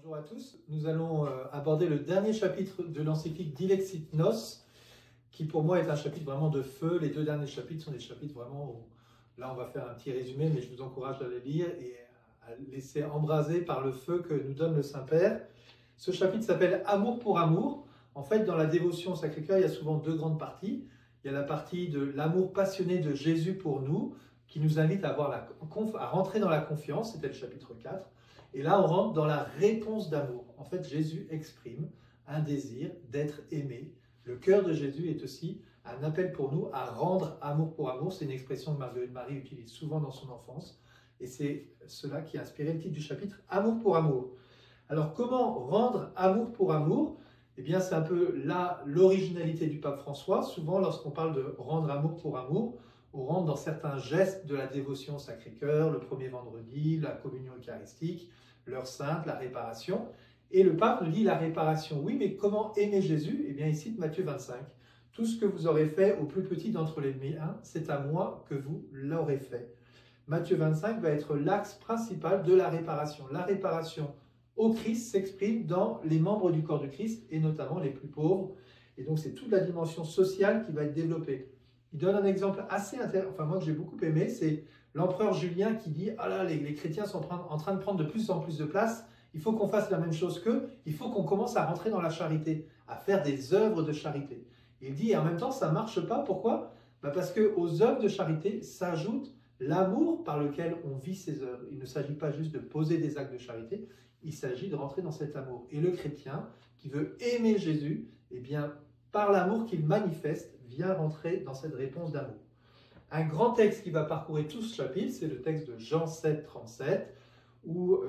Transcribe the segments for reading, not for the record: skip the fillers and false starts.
Bonjour à tous, nous allons aborder le dernier chapitre de l'encyclique Dilexit Nos, qui pour moi est un chapitre vraiment de feu. Les deux derniers chapitres sont des chapitres vraiment où, là on va faire un petit résumé, mais je vous encourage à les lire et à laisser embraser par le feu que nous donne le Saint-Père. Ce chapitre s'appelle Amour pour amour. En fait, dans la dévotion au Sacré-Cœur, il y a souvent deux grandes parties. Il y a la partie de l'amour passionné de Jésus pour nous, qui nous invite à rentrer dans la confiance, c'était le chapitre 4. Et là, on rentre dans la réponse d'amour. En fait, Jésus exprime un désir d'être aimé. Le cœur de Jésus est aussi un appel pour nous à rendre amour pour amour. C'est une expression que Marguerite Marie utilise souvent dans son enfance. Et c'est cela qui a inspiré le titre du chapitre, Amour pour amour. Alors, comment rendre amour pour amour? Eh bien, c'est un peu là l'originalité du pape François. Souvent, lorsqu'on parle de rendre amour pour amour, on rentre dans certains gestes de la dévotion au Sacré-Cœur, le premier vendredi, la communion eucharistique, l'heure sainte, la réparation. Et le pape nous dit la réparation, oui, mais comment aimer Jésus? Eh bien, il cite Matthieu 25. Tout ce que vous aurez fait au plus petit d'entre les miens, c'est à moi que vous l'aurez fait. Matthieu 25 va être l'axe principal de la réparation. La réparation au Christ s'exprime dans les membres du corps du Christ, et notamment les plus pauvres. Et donc, c'est toute la dimension sociale qui va être développée. Il donne un exemple assez intéressant, enfin moi que j'ai beaucoup aimé, c'est l'empereur Julien qui dit « Ah là, les chrétiens sont en train de prendre de plus en plus de place, il faut qu'on fasse la même chose qu'eux, il faut qu'on commence à rentrer dans la charité, à faire des œuvres de charité. » Il dit « Et en même temps, ça ne marche pas, pourquoi? Parce qu'aux œuvres de charité s'ajoute l'amour par lequel on vit ces œuvres. Il ne s'agit pas juste de poser des actes de charité, il s'agit de rentrer dans cet amour. Et le chrétien qui veut aimer Jésus, eh bien, par l'amour qu'il manifeste, vient rentrer dans cette réponse d'amour. Un grand texte qui va parcourir tout ce chapitre, c'est le texte de Jean 7, 37, où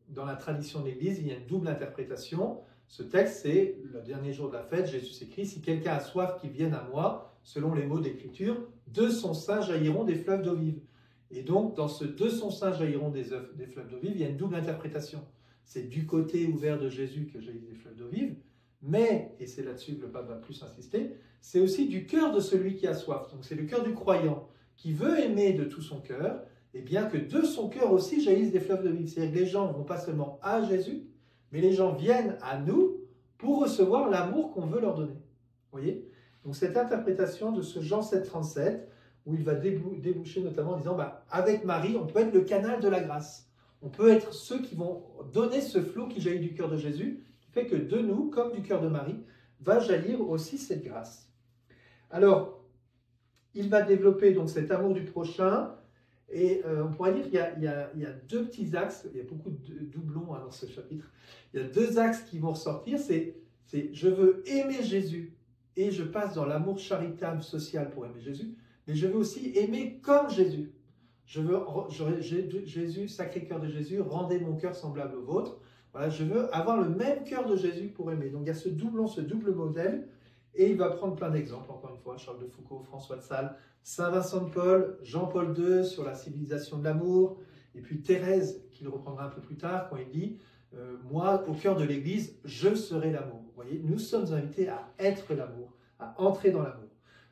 dans la tradition de l'Église, il y a une double interprétation. Ce texte, c'est le dernier jour de la fête, Jésus s'écrit « Si quelqu'un a soif, qu'il vienne à moi », selon les mots d'Écriture, de son sein jailliront des fleuves d'eau vive. Et donc, dans ce « de son sein jailliront des fleuves d'eau vive », il y a une double interprétation. C'est du côté ouvert de Jésus que jaillissent des fleuves d'eau vive, mais, et c'est là-dessus que le pape va plus insister, c'est aussi du cœur de celui qui a soif. Donc c'est le cœur du croyant qui veut aimer de tout son cœur, et bien que de son cœur aussi jaillissent des fleuves de vie. C'est-à-dire que les gens ne vont pas seulement à Jésus, mais les gens viennent à nous pour recevoir l'amour qu'on veut leur donner. Vous voyez? Donc cette interprétation de ce Jean 7, 37, où il va déboucher notamment en disant avec Marie, on peut être le canal de la grâce. On peut être ceux qui vont donner ce flot qui jaillit du cœur de Jésus, fait que de nous, comme du cœur de Marie, va jaillir aussi cette grâce. Alors, il va développer donc cet amour du prochain, et on pourrait dire qu'il y a deux petits axes, il y a beaucoup de doublons dans ce chapitre, il y a deux axes qui vont ressortir, c'est je veux aimer Jésus, et je passe dans l'amour charitable, social pour aimer Jésus, mais je veux aussi aimer comme Jésus. Je veux, Jésus, Sacré-Cœur de Jésus, rendez mon cœur semblable au vôtre. Voilà, je veux avoir le même cœur de Jésus pour aimer. Donc il y a ce doublon, ce double modèle, et il va prendre plein d'exemples, encore une fois, Charles de Foucault, François de Sales, Saint Vincent de Paul, Jean-Paul II sur la civilisation de l'amour, et puis Thérèse, qu'il reprendra un peu plus tard, quand il dit moi, au cœur de l'Église, je serai l'amour. Vous voyez, nous sommes invités à être l'amour, à entrer dans l'amour.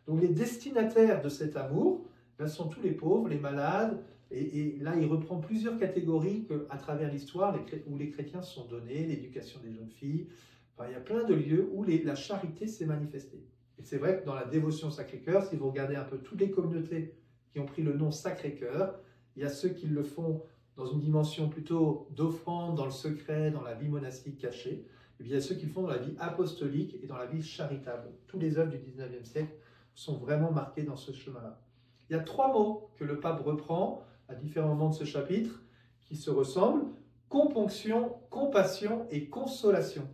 Donc les destinataires de cet amour, sont tous les pauvres, les malades, et là, il reprend plusieurs catégories à travers l'histoire où les chrétiens se sont donnés, l'éducation des jeunes filles. Enfin, il y a plein de lieux où la charité s'est manifestée. Et c'est vrai que dans la dévotion Sacré-Cœur, si vous regardez un peu toutes les communautés qui ont pris le nom Sacré-Cœur, il y a ceux qui le font dans une dimension plutôt d'offrande, dans le secret, dans la vie monastique cachée. Et puis il y a ceux qui le font dans la vie apostolique et dans la vie charitable. Tous les œuvres du 19e siècle sont vraiment marquées dans ce chemin-là. Il y a trois mots que le pape reprend à différents moments de ce chapitre qui se ressemblent: componction, compassion et consolation.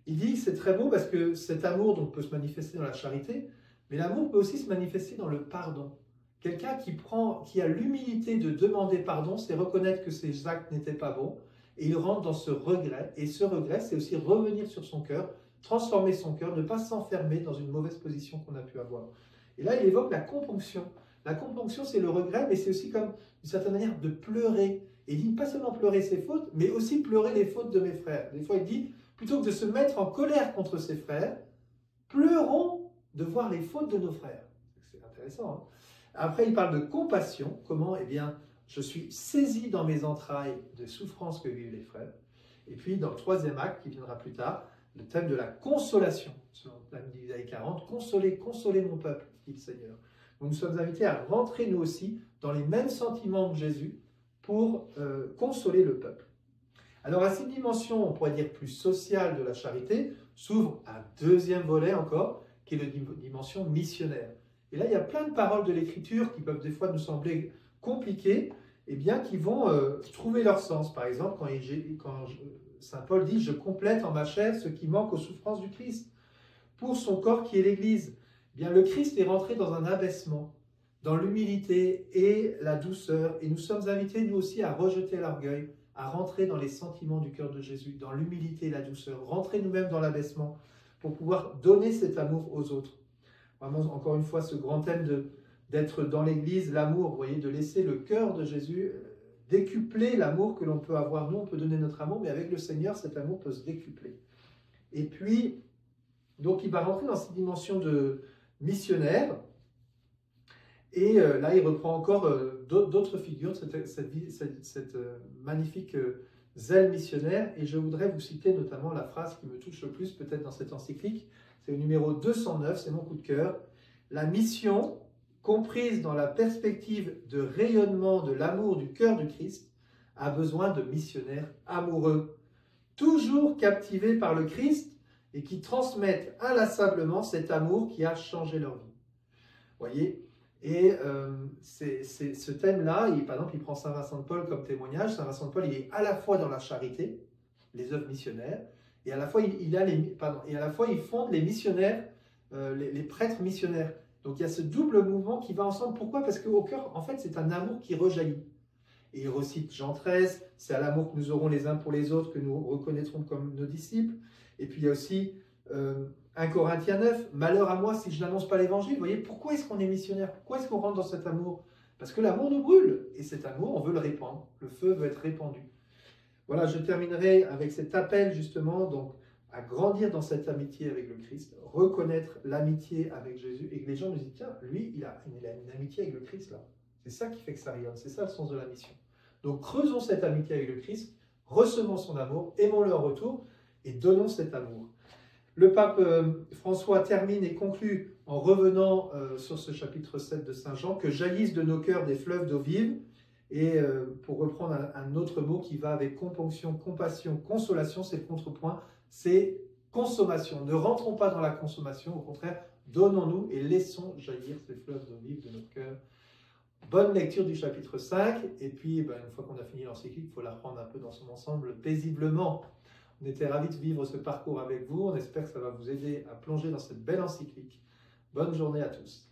Il dit que c'est très beau parce que cet amour donc, peut se manifester dans la charité, mais l'amour peut aussi se manifester dans le pardon. Quelqu'un qui a l'humilité de demander pardon, c'est reconnaître que ses actes n'étaient pas bons, et il rentre dans ce regret. Et ce regret, c'est aussi revenir sur son cœur, transformer son cœur, ne pas s'enfermer dans une mauvaise position qu'on a pu avoir. Et là, il évoque la componction. La componction, c'est le regret, mais c'est aussi comme, d'une certaine manière, de pleurer. Et il dit pas seulement pleurer ses fautes, mais aussi pleurer les fautes de mes frères. Des fois, il dit, plutôt que de se mettre en colère contre ses frères, pleurons de voir les fautes de nos frères. C'est intéressant. Hein? Après, il parle de compassion. Comment? Eh bien, je suis saisi dans mes entrailles de souffrances que vivent les frères. Et puis dans le troisième acte, qui viendra plus tard, le thème de la consolation, selon le thème d'Isaïe 40, consolez, consolez mon peuple, dit le Seigneur. Donc nous sommes invités à rentrer nous aussi dans les mêmes sentiments que Jésus pour consoler le peuple. Alors à cette dimension, on pourrait dire plus sociale de la charité, s'ouvre un deuxième volet encore, qui est la dimension missionnaire. Et là, il y a plein de paroles de l'Écriture qui peuvent des fois nous sembler compliquées, et bien qui vont trouver leur sens. Par exemple, quand Saint Paul dit « Je complète en ma chair ce qui manque aux souffrances du Christ, pour son corps qui est l'Église ». Bien, le Christ est rentré dans un abaissement, dans l'humilité et la douceur, et nous sommes invités, nous aussi, à rejeter l'orgueil, à rentrer dans les sentiments du cœur de Jésus, dans l'humilité et la douceur, rentrer nous-mêmes dans l'abaissement, pour pouvoir donner cet amour aux autres. Vraiment, encore une fois, ce grand thème d'être dans l'Église, l'amour, vous voyez, de laisser le cœur de Jésus décupler l'amour que l'on peut avoir. Nous, on peut donner notre amour, mais avec le Seigneur, cet amour peut se décupler. Et puis, donc, il va rentrer dans cette dimension de missionnaire. Et là, il reprend encore d'autres figures de cette magnifique zèle missionnaire. Et je voudrais vous citer notamment la phrase qui me touche le plus, peut-être dans cette encyclique. C'est le numéro 209, c'est mon coup de cœur. La mission, comprise dans la perspective de rayonnement de l'amour du cœur du Christ, a besoin de missionnaires amoureux, toujours captivés par le Christ et qui transmettent inlassablement cet amour qui a changé leur vie. Vous voyez ? Et ce thème-là, par exemple, il prend Saint Vincent de Paul comme témoignage. Saint Vincent de Paul, il est à la fois dans la charité, les œuvres missionnaires, et à la fois, il fonde les missionnaires, les prêtres missionnaires. Donc il y a ce double mouvement qui va ensemble. Pourquoi? Parce qu'au cœur, en fait, c'est un amour qui rejaillit. Et il recite Jean 13, c'est à l'amour que nous aurons les uns pour les autres que nous reconnaîtrons comme nos disciples. Et puis il y a aussi 1 Corinthiens 9, malheur à moi si je n'annonce pas l'évangile. Vous voyez, pourquoi est-ce qu'on est missionnaire? Pourquoi est-ce qu'on rentre dans cet amour? Parce que l'amour nous brûle. Et cet amour, on veut le répandre. Le feu veut être répandu. Voilà, je terminerai avec cet appel justement donc, à grandir dans cette amitié avec le Christ, reconnaître l'amitié avec Jésus et que les gens nous disent, tiens, lui, il a une amitié avec le Christ là. C'est ça qui fait que ça rayonne, c'est ça le sens de la mission. Donc creusons cette amitié avec le Christ, recevons son amour, aimons-le en retour et donnons cet amour. Le pape François termine et conclut en revenant sur ce chapitre 7 de Saint Jean, que jaillissent de nos cœurs des fleuves d'eau vive. Et pour reprendre un autre mot qui va avec componction, compassion, consolation, c'est le contrepoint, c'est consommation. Ne rentrons pas dans la consommation, au contraire, donnons-nous et laissons jaillir ces fleuves d'eau vive de notre cœur. Bonne lecture du chapitre 5, et puis une fois qu'on a fini l'encyclique, il faut la prendre un peu dans son ensemble paisiblement. On était ravis de vivre ce parcours avec vous, on espère que ça va vous aider à plonger dans cette belle encyclique. Bonne journée à tous.